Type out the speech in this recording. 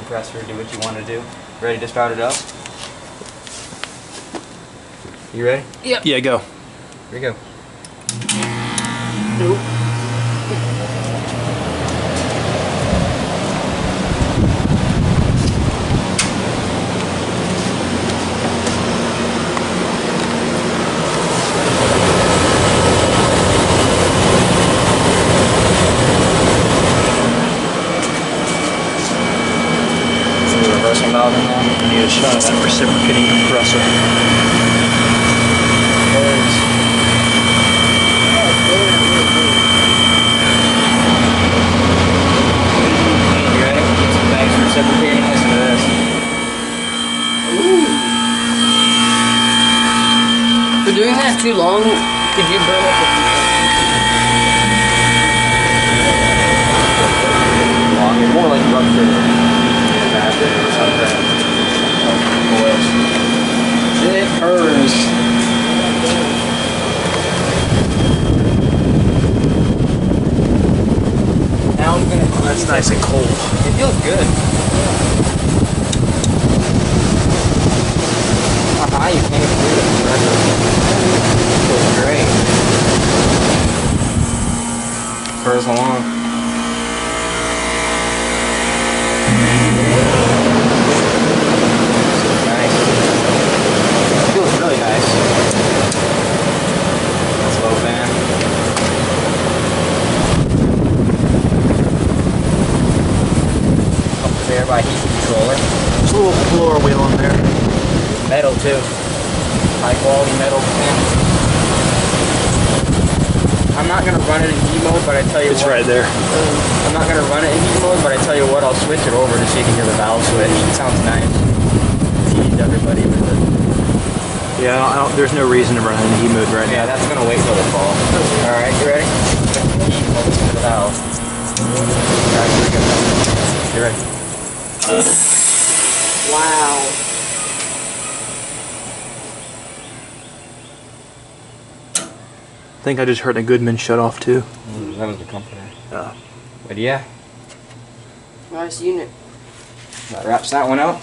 compressor, do what you want to do. Ready to start it up? You ready? Yep. Yeah, go. Here we go. Nope. Reversing valve in there. I need a shot of that reciprocating compressor. You ready? Thanks for reciprocating. Listen to this. Ooh. For doing that too long, could you burn up the It's more like rupture. Or something. It hurts. Now I'm gonna. That's nice and cold. It feels good. How high you can't even do it. Feels great. Purrs along. Really nice. Slow fan. Comfort-Aire by heat controller. There's a little floor wheel in there. Metal too. High quality metal fan. I'm not gonna run it in heat mode, but I tell you It's what. right there. I'm not gonna run it in heat mode, but I tell you what, I'll switch it over just so you can hear the valve switch. It sounds nice. Tease everybody with it. Yeah, there's no reason to run in heat mode right now. Yeah, that's gonna wait till the fall. Alright, you ready? Heat mode to the valve. Alright, here we go. You ready? wow. I think I just heard a Goodman shut off too. That was the Comfort-Aire. Oh. But yeah, Nice unit. that wraps that one up.